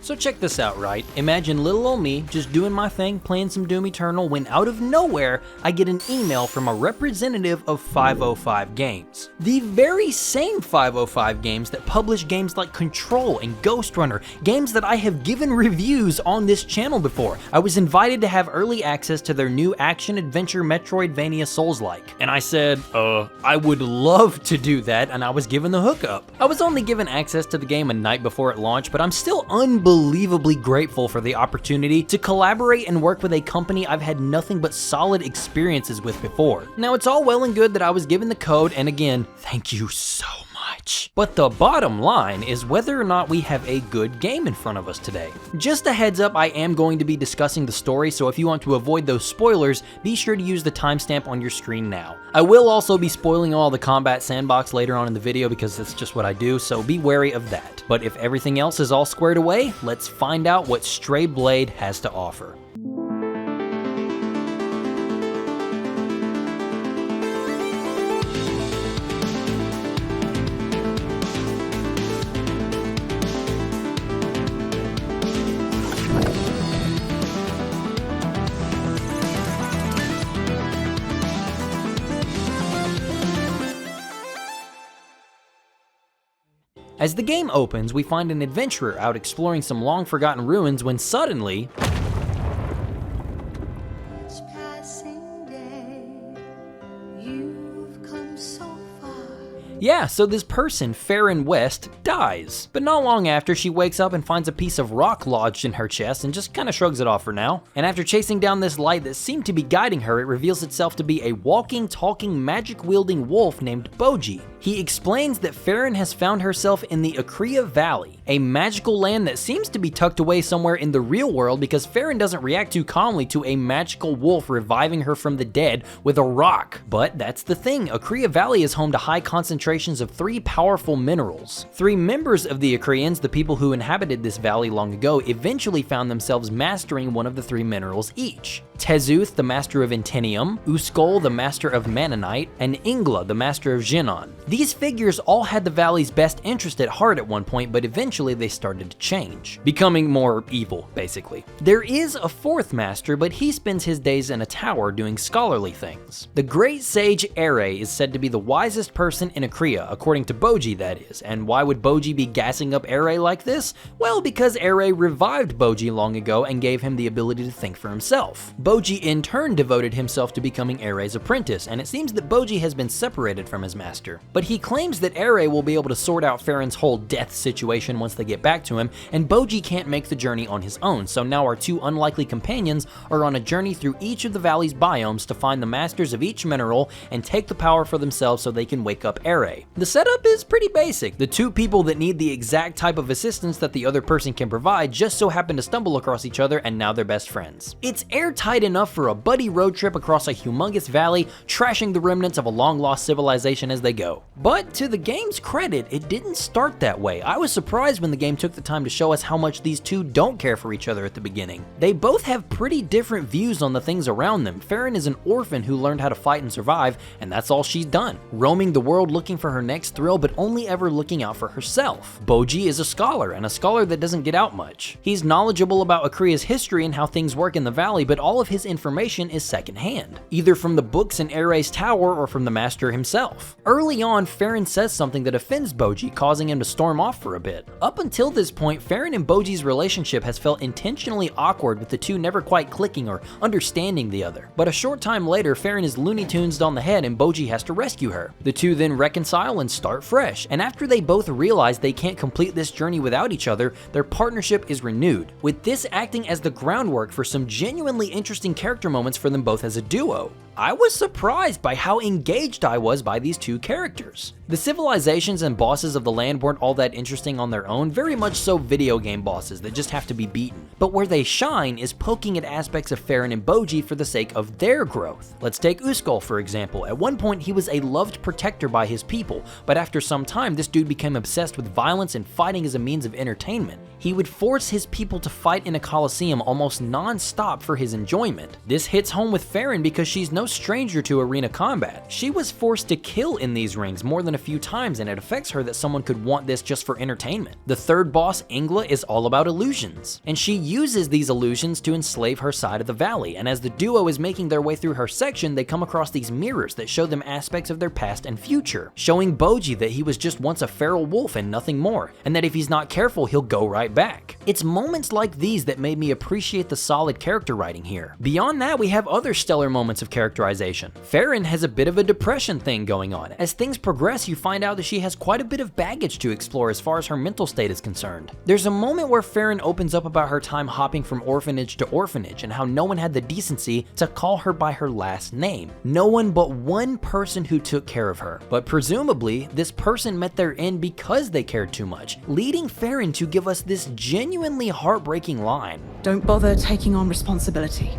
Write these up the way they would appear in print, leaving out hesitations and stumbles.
So check this out, right? Imagine little old me just doing my thing, playing some Doom Eternal, when out of nowhere, I get an email from a representative of 505 Games. The very same 505 Games that publish games like Control and Ghost Runner, games that I have given reviews on this channel before. I was invited to have early access to their new action-adventure Metroidvania Souls-like. And I said, I would love to do that, and I was given the hookup. I was only given access to the game a night before it launched, but I'm still unbelievably grateful for the opportunity to collaborate and work with a company I've had nothing but solid experiences with before. Now, it's all well and good that I was given the code, and again, thank you so much. But the bottom line is whether or not we have a good game in front of us today. Just a heads up, I am going to be discussing the story, so if you want to avoid those spoilers, be sure to use the timestamp on your screen now. I will also be spoiling all the combat sandbox later on in the video because that's just what I do, so be wary of that. But if everything else is all squared away, let's find out what Stray Balde has to offer. As the game opens, we find an adventurer out exploring some long-forgotten ruins when suddenly... Yeah, so this person, Farron West, dies. But not long after, she wakes up and finds a piece of rock lodged in her chest and just kind of shrugs it off for now. And after chasing down this light that seemed to be guiding her, it reveals itself to be a walking, talking, magic-wielding wolf named Boji. He explains that Farron has found herself in the Akria Valley, a magical land that seems to be tucked away somewhere in the real world because Farron doesn't react too calmly to a magical wolf reviving her from the dead with a rock. But that's the thing, Akria Valley is home to high concentrations of 3 powerful minerals. 3 members of the Akrians, the people who inhabited this valley long ago, eventually found themselves mastering one of the 3 minerals each. Tezuth, the master of Intenium, Uskol, the master of Manonite, and Ingla, the master of Jinon. These figures all had the valley's best interest at heart at one point, but eventually they started to change, becoming more evil, basically. There is a 4th master, but he spends his days in a tower doing scholarly things. The great sage Ere is said to be the wisest person in Akria, according to Boji, that is. And why would Boji be gassing up Ere like this? Well, because Ere revived Boji long ago and gave him the ability to think for himself. Boji in turn devoted himself to becoming Ere's apprentice, and it seems that Boji has been separated from his master. But he claims that Ere will be able to sort out Farron's whole death situation once they get back to him, and Boji can't make the journey on his own, so now our 2 unlikely companions are on a journey through each of the valley's biomes to find the masters of each mineral and take the power for themselves so they can wake up Ere. The setup is pretty basic. The 2 people that need the exact type of assistance that the other person can provide just so happen to stumble across each other, and now they're best friends. It's airtight enough for a buddy road trip across a humongous valley, trashing the remnants of a long-lost civilization as they go. But to the game's credit, it didn't start that way. I was surprised when the game took the time to show us how much these 2 don't care for each other at the beginning. They both have pretty different views on the things around them. Farron is an orphan who learned how to fight and survive, and that's all she's done, roaming the world looking for her next thrill, but only ever looking out for herself. Boji is a scholar, and a scholar that doesn't get out much. He's knowledgeable about Akria's history and how things work in the valley, but all of his information is secondhand, either from the books in Ere's tower or from the master himself. Early on, Farron says something that offends Boji, causing him to storm off for a bit. Up until this point, Farron and Boji's relationship has felt intentionally awkward, with the 2 never quite clicking or understanding the other. But a short time later, Farron is Looney Tunesed on the head and Boji has to rescue her. The 2 then reconcile and start fresh, and after they both realize they can't complete this journey without each other, their partnership is renewed, with this acting as the groundwork for some genuinely interesting character moments for them both as a duo. I was surprised by how engaged I was by these 2 characters. The civilizations and bosses of the land weren't all that interesting on their own, very much so video game bosses that just have to be beaten. But where they shine is poking at aspects of Farron and Boji for the sake of their growth. Let's take Uskol for example. At one point he was a loved protector by his people, but after some time this dude became obsessed with violence and fighting as a means of entertainment. He would force his people to fight in a coliseum almost non-stop for his enjoyment. This hits home with Farron because she's no no stranger to arena combat. She was forced to kill in these rings more than a few times, and it affects her that someone could want this just for entertainment. The third boss, Ingla, is all about illusions, and she uses these illusions to enslave her side of the valley, and as the duo is making their way through her section, they come across these mirrors that show them aspects of their past and future, showing Boji that he was just once a feral wolf and nothing more, and that if he's not careful, he'll go right back. It's moments like these that made me appreciate the solid character writing here. Beyond that, we have other stellar moments of characterization. Farron has a bit of a depression thing going on. As things progress, you find out that she has quite a bit of baggage to explore as far as her mental state is concerned. There's a moment where Farron opens up about her time hopping from orphanage to orphanage and how no one had the decency to call her by her last name. No one but one person who took care of her. But presumably, this person met their end because they cared too much, leading Farron to give us this genuinely heartbreaking line. Don't bother taking on responsibility.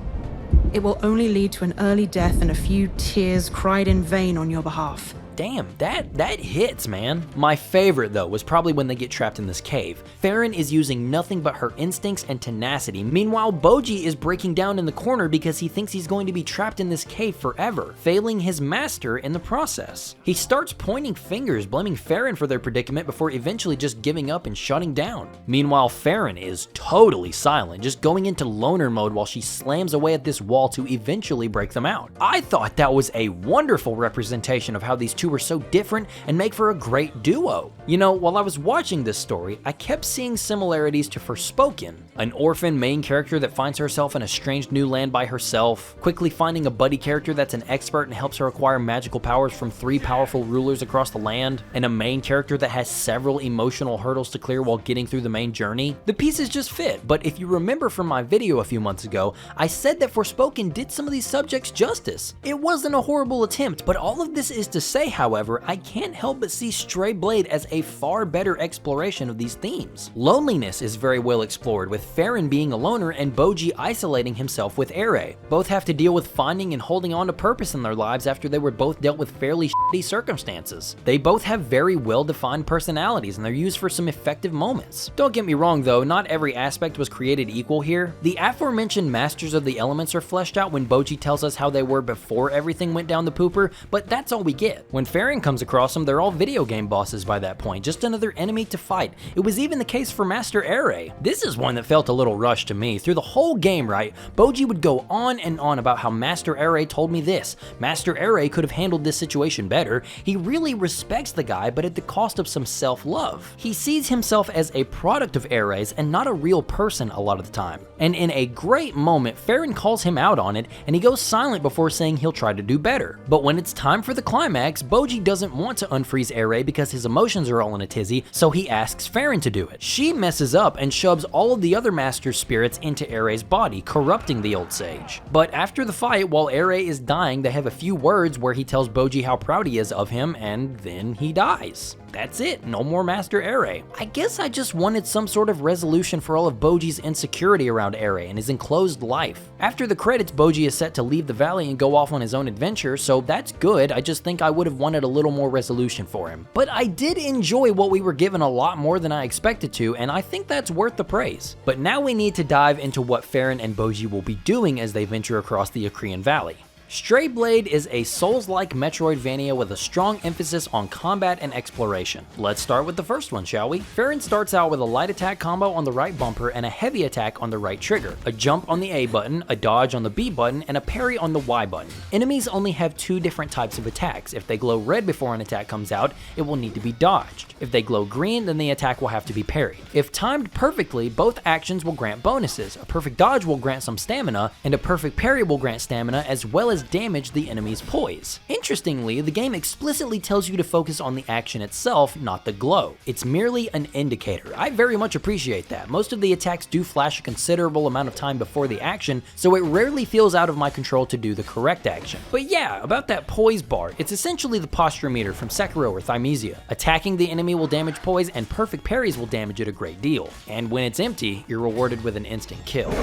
It will only lead to an early death and a few tears cried in vain on your behalf. Damn, that hits, man. My favorite, though, was probably when they get trapped in this cave. Farron is using nothing but her instincts and tenacity. Meanwhile, Boji is breaking down in the corner because he thinks he's going to be trapped in this cave forever, failing his master in the process. He starts pointing fingers, blaming Farron for their predicament before eventually just giving up and shutting down. Meanwhile, Farron is totally silent, just going into loner mode while she slams away at this wall to eventually break them out. I thought that was a wonderful representation of how these two were so different and make for a great duo. You know, while I was watching this story, I kept seeing similarities to Forspoken, an orphan main character that finds herself in a strange new land by herself, quickly finding a buddy character that's an expert and helps her acquire magical powers from 3 powerful rulers across the land, and a main character that has several emotional hurdles to clear while getting through the main journey. The pieces just fit, but if you remember from my video a few months ago, I said that Forspoken did some of these subjects justice. It wasn't a horrible attempt, but all of this is to say, however, I can't help but see Stray Balde as a far better exploration of these themes. Loneliness is very well explored, with Farron being a loner and Boji isolating himself with Ere. Both have to deal with finding and holding on to purpose in their lives after they were both dealt with fairly shitty circumstances. They both have very well-defined personalities and they're used for some effective moments. Don't get me wrong though, not every aspect was created equal here. The aforementioned Masters of the Elements are fleshed out when Boji tells us how they were before everything went down the pooper, but that's all we get. When Farron comes across them, they're all video game bosses by that point, just another enemy to fight. It was even the case for Master Ere. This is one that felt a little rushed to me. Through the whole game, right, Boji would go on and on about how Master Ere told me this. Master Ere could have handled this situation better. He really respects the guy, but at the cost of some self-love. He sees himself as a product of Ere's and not a real person a lot of the time. And in a great moment, Farron calls him out on it, and he goes silent before saying he'll try to do better. But when it's time for the climax, Boji doesn't want to unfreeze Ere because his emotions are all in a tizzy, so he asks Farron to do it. She messes up and shoves all of the other Master's spirits into Ere's body, corrupting the old sage. But after the fight, while Ere is dying, they have a few words where he tells Boji how proud he is of him, and then he dies. That's it, no more Master Ere. I guess I just wanted some sort of resolution for all of Boji's insecurity around Ere and his enclosed life. After the credits, Boji is set to leave the valley and go off on his own adventure, so that's good. I just think I would have wanted a little more resolution for him. But I did enjoy what we were given a lot more than I expected to, and I think that's worth the praise. But now we need to dive into what Farron and Boji will be doing as they venture across the Acrian Valley. Stray Balde is a Souls-like Metroidvania with a strong emphasis on combat and exploration. Let's start with the first one, shall we? Farron starts out with a light attack combo on the right bumper and a heavy attack on the right trigger, a jump on the A button, a dodge on the B button, and a parry on the Y button. Enemies only have 2 different types of attacks. If they glow red before an attack comes out, it will need to be dodged. If they glow green, then the attack will have to be parried. If timed perfectly, both actions will grant bonuses. A perfect dodge will grant some stamina, and a perfect parry will grant stamina as well as damage the enemy's poise. Interestingly, the game explicitly tells you to focus on the action itself, not the glow. It's merely an indicator. I very much appreciate that. Most of the attacks do flash a considerable amount of time before the action, so it rarely feels out of my control to do the correct action. But yeah, about that poise bar, it's essentially the posture meter from Sekiro or Thymesia. Attacking the enemy will damage poise, and perfect parries will damage it a great deal. And when it's empty, you're rewarded with an instant kill.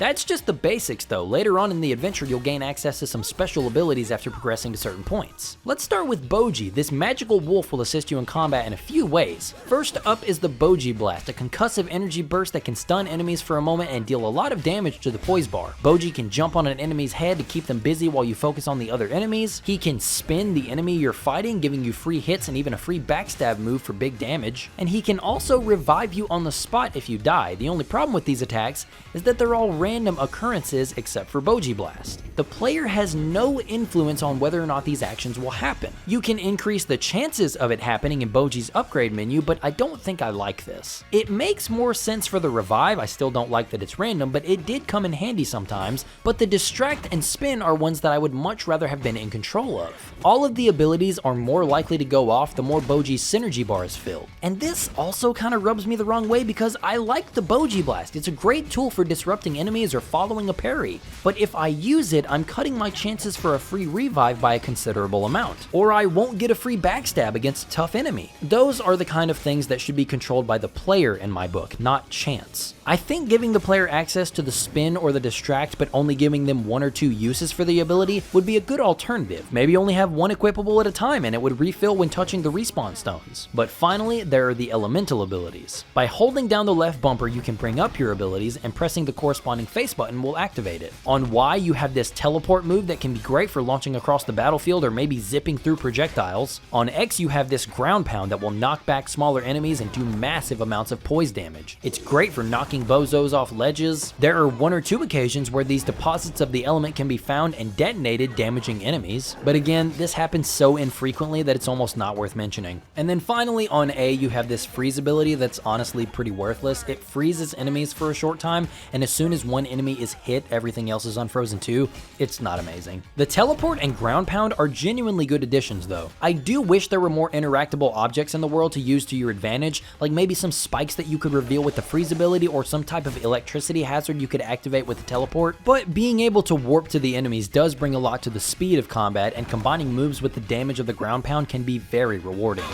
That's just the basics though. Later on in the adventure, you'll gain access to some special abilities after progressing to certain points. Let's start with Boji. This magical wolf will assist you in combat in a few ways. First up is the Boji Blast, a concussive energy burst that can stun enemies for a moment and deal a lot of damage to the poise bar. Boji can jump on an enemy's head to keep them busy while you focus on the other enemies. He can spin the enemy you're fighting, giving you free hits and even a free backstab move for big damage. And he can also revive you on the spot if you die. The only problem with these attacks is that they're all random occurrences except for Boji Blast. The player has no influence on whether or not these actions will happen. You can increase the chances of it happening in Boji's upgrade menu, but I don't think I like this. It makes more sense for the revive. I still don't like that it's random, but it did come in handy sometimes. But the distract and spin are ones that I would much rather have been in control of. All of the abilities are more likely to go off the more Boji's synergy bar is filled. And this also kind of rubs me the wrong way because I like the Boji Blast. It's a great tool for disrupting enemies or following a parry. But if I use it, I'm cutting my chances for a free revive by a considerable amount. Or I won't get a free backstab against a tough enemy. Those are the kind of things that should be controlled by the player in my book, not chance. I think giving the player access to the spin or the distract but only giving them 1 or 2 uses for the ability would be a good alternative. Maybe only have one equipable at a time and it would refill when touching the respawn stones. But finally, there are the elemental abilities. By holding down the left bumper, you can bring up your abilities and pressing the corresponding face button will activate it. On Y, you have this teleport move that can be great for launching across the battlefield or maybe zipping through projectiles. On X, you have this ground pound that will knock back smaller enemies and do massive amounts of poise damage. It's great for knocking bozos off ledges. There are 1 or 2 occasions where these deposits of the element can be found and detonated, damaging enemies. But again, this happens so infrequently that it's almost not worth mentioning. And then finally on A, you have this freeze ability that's honestly pretty worthless. It freezes enemies for a short time, and as soon as one enemy is hit, everything else is unfrozen too. It's not amazing. The teleport and ground pound are genuinely good additions though. I do wish there were more interactable objects in the world to use to your advantage, like maybe some spikes that you could reveal with the freeze ability or some type of electricity hazard you could activate with the teleport. But being able to warp to the enemies does bring a lot to the speed of combat, and combining moves with the damage of the ground pound can be very rewarding.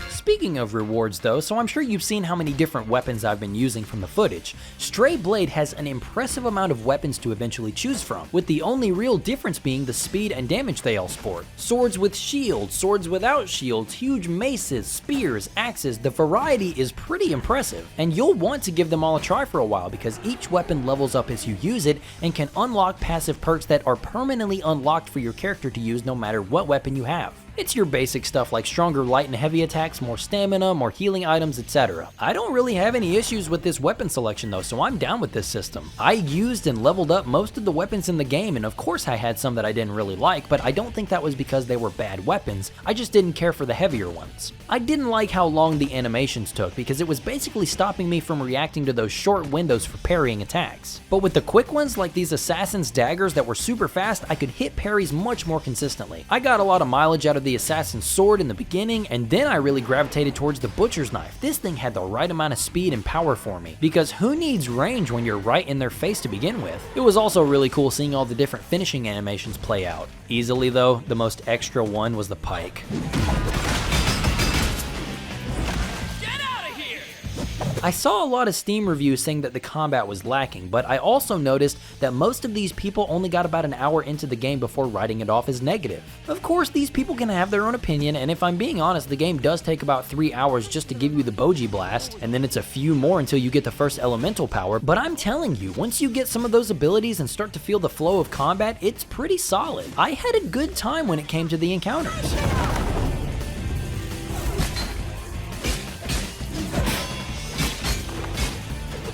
Speaking of rewards though, so I'm sure you've seen how many different weapons I've been using from the footage. Stray Blade has an impressive amount of weapons to eventually choose from, with the only real difference being the speed and damage they all sport. Swords with shields, swords without shields, huge maces, spears, axes, the variety is pretty impressive. And you'll want to give them all a try for a while because each weapon levels up as you use it and can unlock passive perks that are permanently unlocked for your character to use no matter what weapon you have. It's your basic stuff like stronger light and heavy attacks, more stamina, more healing items, etc. I don't really have any issues with this weapon selection though, so I'm down with this system. I used and leveled up most of the weapons in the game, and of course I had some that I didn't really like, but I don't think that was because they were bad weapons. I just didn't care for the heavier ones. I didn't like how long the animations took because it was basically stopping me from reacting to those short windows for parrying attacks. But with the quick ones like these assassin's daggers that were super fast, I could hit parries much more consistently. I got a lot of mileage out of the assassin's sword in the beginning, and then I really gravitated towards the butcher's knife. This thing had the right amount of speed and power for me, because who needs range when you're right in their face to begin with? It was also really cool seeing all the different finishing animations play out. Easily though, the most extra one was the pike. I saw a lot of Steam reviews saying that the combat was lacking, but I also noticed that most of these people only got about an hour into the game before writing it off as negative. Of course, these people can have their own opinion, and if I'm being honest, the game does take about 3 hours just to give you the Boji Blast, and then it's a few more until you get the first elemental power, but I'm telling you, once you get some of those abilities and start to feel the flow of combat, it's pretty solid. I had a good time when it came to the encounters.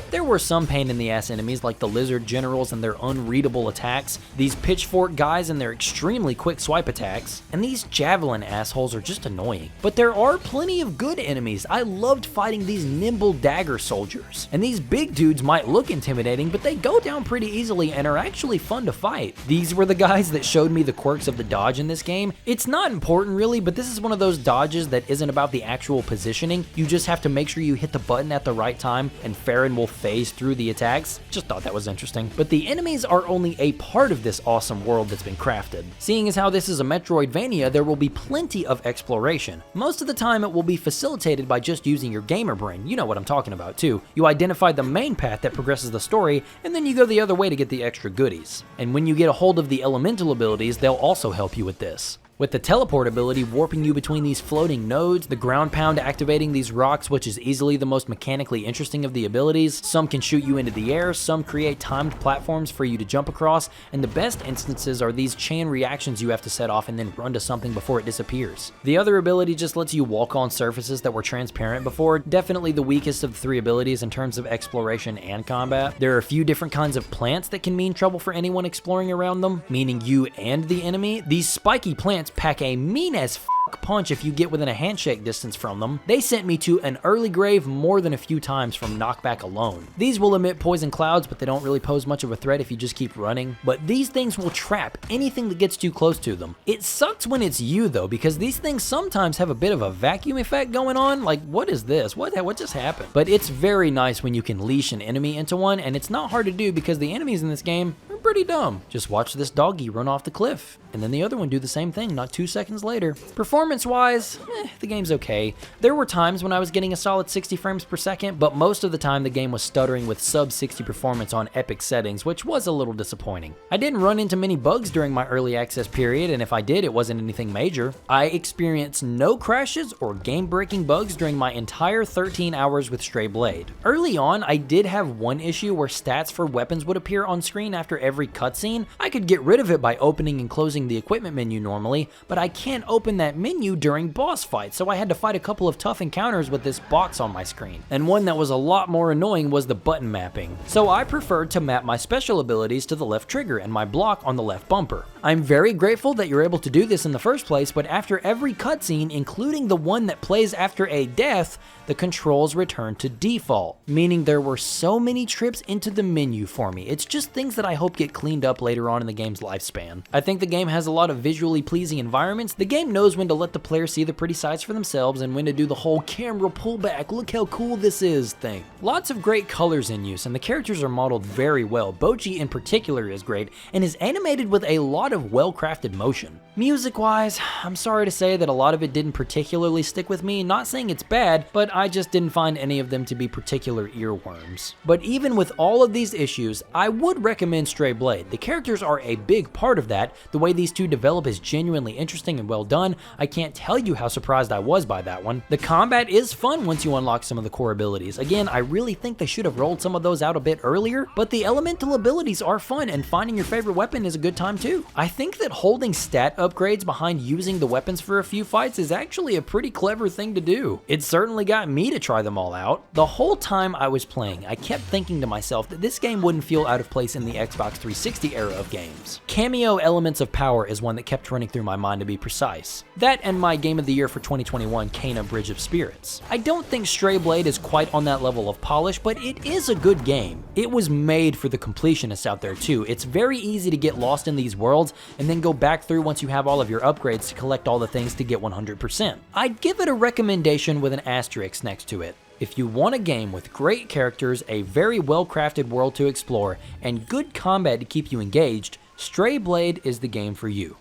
There were some pain in the ass enemies like the lizard generals and their unreadable attacks, these pitchfork guys and their extremely quick swipe attacks, and these javelin assholes are just annoying. But there are plenty of good enemies. I loved fighting these nimble dagger soldiers. And these big dudes might look intimidating, but they go down pretty easily and are actually fun to fight. These were the guys that showed me the quirks of the dodge in this game. It's not important really, but this is one of those dodges that isn't about the actual positioning. You just have to make sure you hit the button at the right time and Farron will phase abilities through the attacks. Just thought that was interesting. But the enemies are only a part of this awesome world that's been crafted. Seeing as how this is a Metroidvania, there will be plenty of exploration. Most of the time it will be facilitated by just using your gamer brain. You know what I'm talking about too. You identify the main path that progresses the story, and then you go the other way to get the extra goodies. And when you get a hold of the elemental abilities, they'll also help you with this. With the teleport ability warping you between these floating nodes, the ground pound activating these rocks, which is easily the most mechanically interesting of the abilities. Some can shoot you into the air, some create timed platforms for you to jump across, and the best instances are these chain reactions you have to set off and then run to something before it disappears. The other ability just lets you walk on surfaces that were transparent before, definitely the weakest of the three abilities in terms of exploration and combat. There are a few different kinds of plants that can mean trouble for anyone exploring around them, meaning you and the enemy. These spiky plants pack a mean as punch if you get within a handshake distance from them. They sent me to an early grave more than a few times from knockback alone. These will emit poison clouds, but they don't really pose much of a threat if you just keep running. But these things will trap anything that gets too close to them. It sucks when it's you though, because these things sometimes have a bit of a vacuum effect going on. Like, what is this? What just happened? But it's very nice when you can leash an enemy into one, and it's not hard to do because the enemies in this game are pretty dumb. Just watch this doggy run off the cliff, and then the other one do the same thing not 2 seconds later. Performance-wise, the game's okay. There were times when I was getting a solid 60 frames per second, but most of the time the game was stuttering with sub 60 performance on epic settings, which was a little disappointing. I didn't run into many bugs during my early access period, and if I did, it wasn't anything major. I experienced no crashes or game-breaking bugs during my entire 13 hours with Stray Balde. Early on, I did have one issue where stats for weapons would appear on screen after every cutscene. I could get rid of it by opening and closing the equipment menu normally, but I can't open that menu during boss fights, so I had to fight a couple of tough encounters with this box on my screen. And one that was a lot more annoying was the button mapping. So I preferred to map my special abilities to the left trigger and my block on the left bumper. I'm very grateful that you're able to do this in the first place, but after every cutscene, including the one that plays after a death, the controls return to default, meaning there were so many trips into the menu for me. It's just things that I hope get cleaned up later on in the game's lifespan. I think the game has a lot of visually pleasing environments. The game knows when to let the player see the pretty sights for themselves and when to do the whole camera pullback, look how cool this is thing. Lots of great colors in use, and the characters are modeled very well. Boji in particular is great and is animated with a lot of well-crafted motion. Music-wise, I'm sorry to say that a lot of it didn't particularly stick with me. Not saying it's bad, but I just didn't find any of them to be particular earworms. But even with all of these issues, I would recommend Stray Balde. The characters are a big part of that. The way these two develop is genuinely interesting and well done. I can't tell you how surprised I was by that one. The combat is fun once you unlock some of the core abilities. Again, I really think they should have rolled some of those out a bit earlier, but the elemental abilities are fun, and finding your favorite weapon is a good time too. I think that holding stat upgrades behind using the weapons for a few fights is actually a pretty clever thing to do. It certainly got me to try them all out. The whole time I was playing, I kept thinking to myself that this game wouldn't feel out of place in the Xbox 360 era of games. Cameo Elements of Power is one that kept running through my mind, to be precise. That and my Game of the Year for 2021, Kena Bridge of Spirits. I don't think Stray Balde is quite on that level of polish, but it is a good game. It was made for the completionists out there too. It's very easy to get lost in these worlds and then go back through once you have all of your upgrades to collect all the things to get 100%. I'd give it a recommendation with an asterisk next to it. If you want a game with great characters, a very well-crafted world to explore, and good combat to keep you engaged, Stray Balde is the game for you.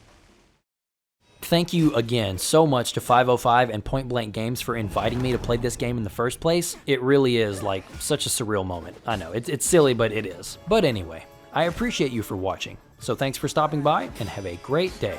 Thank you again so much to 505 and Point Blank Games for inviting me to play this game in the first place. It really is like such a surreal moment. I know, it's silly, but it is. But anyway, I appreciate you for watching. So thanks for stopping by and have a great day.